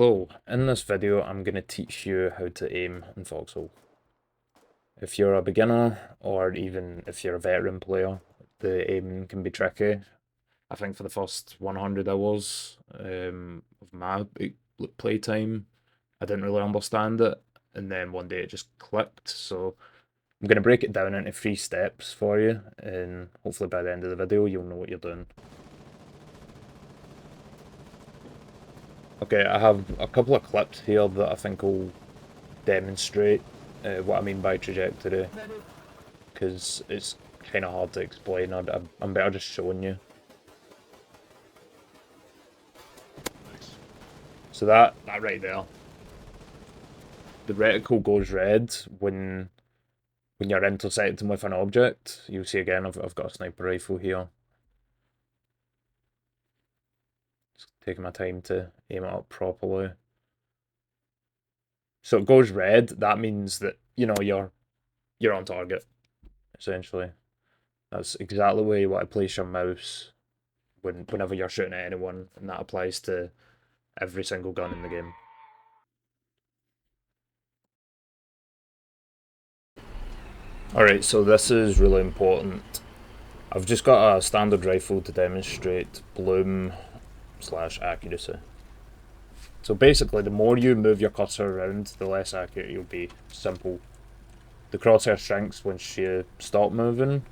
Hello, in this video I'm going to teach you how to aim in Foxhole. If you're a beginner, or even if you're a veteran player, the aim can be tricky. I think for the first 100 hours of my playtime, I didn't really understand it, and then one day it just clicked, so I'm going to break it down into 3 steps for you, and hopefully by the end of the video you'll know what you're doing. Okay, I have a couple of clips here that I think will demonstrate what I mean by trajectory, because it's kind of hard to explain. I'm better just showing you. So that right there, the reticle goes red when you're intersecting with an object. You'll see again, I've got a sniper rifle here. Just taking my time to aim it up properly. So it goes red. That means that you're on target. Essentially, that's exactly where you want to place your mouse whenever you're shooting at anyone, and that applies to every single gun in the game. Alright, so this is really important. I've just got a standard rifle to demonstrate bloom / accuracy. So basically, the more you move your cursor around, the less accurate you'll be. Simple. The crosshair shrinks once you stop moving.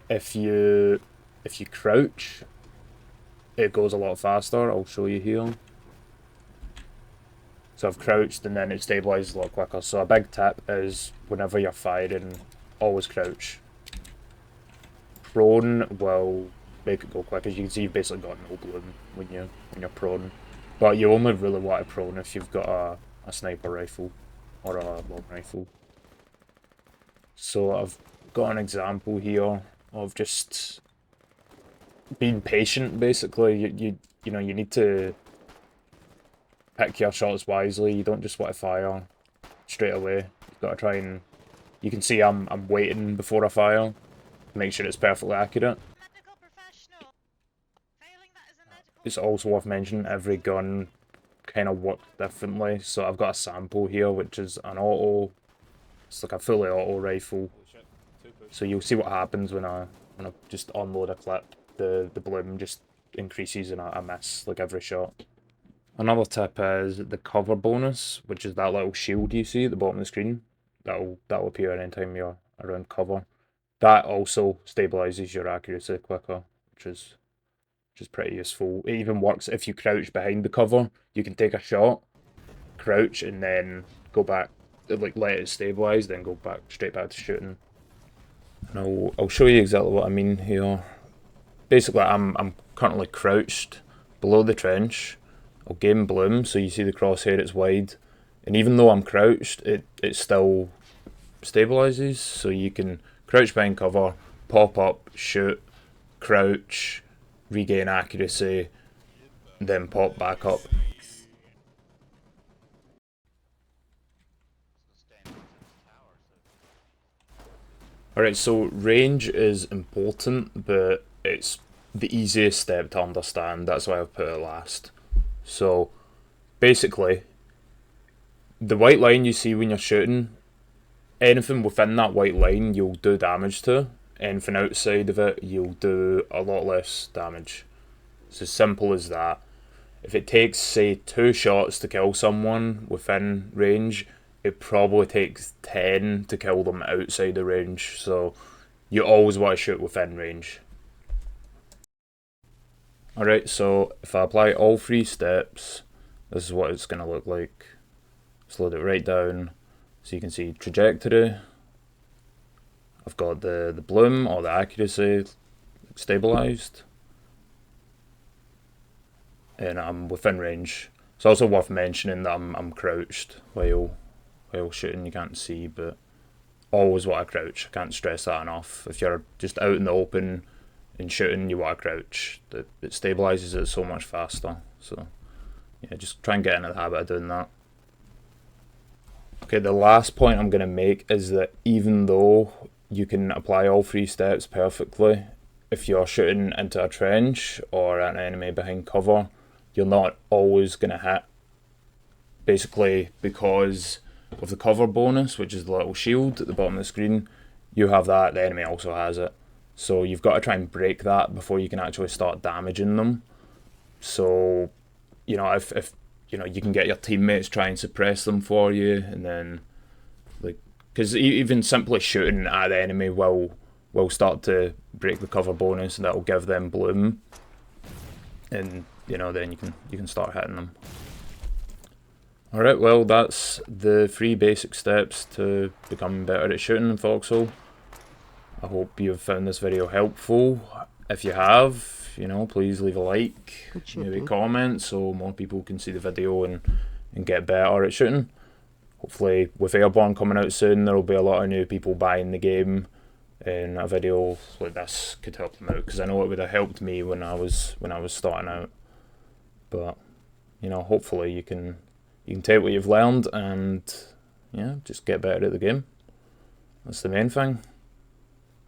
If you crouch, it goes a lot faster. I'll show you here. So I've crouched and then it stabilises a lot quicker. So a big tip is whenever you're firing, always crouch. Prone will make it go quick. As you can see, you've basically got no bloom when you're prone. But you only really want to prone if you've got a sniper rifle or a long rifle. So I've got an example here of just being patient. Basically, you need to pick your shots wisely. You don't just want to fire straight away. You've got to try and... You can see I'm waiting before I fire. Make sure it's perfectly accurate. It's also worth mentioning every gun kind of works differently. So I've got a sample here, which is an auto. It's like a fully auto rifle. So you'll see what happens when I just unload a clip. The bloom just increases and I miss like every shot. Another tip is the cover bonus, which is that little shield you see at the bottom of the screen. That'll appear anytime you're around cover. That also stabilizes your accuracy quicker, which is pretty useful. It even works if you crouch behind the cover. You can take a shot, crouch, and then go back, like let it stabilize, then go back straight back to shooting. And I'll show you exactly what I mean here. Basically, I'm currently crouched below the trench. I'll game bloom, so you see the crosshair, it's wide, and even though I'm crouched, it still stabilizes. So you can crouch behind cover, pop up, shoot, crouch, regain accuracy, then pop back up. Alright, so range is important, but it's the easiest step to understand. That's why I've put it last. So basically, the white line you see when you're shooting, anything within that white line you'll do damage to. Anything outside of it you'll do a lot less damage. It's as simple as that. If it takes, say, 2 shots to kill someone within range, it probably takes 10 to kill them outside the range. So you always want to shoot within range. Alright, so if I apply all 3 steps, this is what it's going to look like. Slow it right down so you can see trajectory. I've got the bloom or the accuracy stabilized, and I'm within range. It's also worth mentioning that I'm crouched while shooting. You can't see, but always want to crouch. I can't stress that enough. If you're just out in the open and shooting, you want to crouch. It stabilizes it so much faster. So yeah, just try and get into the habit of doing that. Okay, the last point I'm going to make is that even though you can apply all 3 steps perfectly, if you're shooting into a trench or an enemy behind cover, you're not always going to hit. Basically, because of the cover bonus, which is the little shield at the bottom of the screen, you have that, the enemy also has it. So you've got to try and break that before you can actually start damaging them. So, you know, if you know, you can get your teammates try and suppress them for you, and then, like, because even simply shooting at the enemy will start to break the cover bonus, and that'll give them bloom, and you know, then you can start hitting them. Alright, well, that's the 3 basic steps to become better at shooting in Foxhole. I hope you've found this video helpful. If you have, you know, please leave a like, maybe comment, so more people can see the video and get better at shooting. Hopefully, with Airborne coming out soon, there will be a lot of new people buying the game, and a video like this could help them out, because I know it would have helped me when I was starting out. But, you know, hopefully you can take what you've learned and, yeah, just get better at the game. That's the main thing.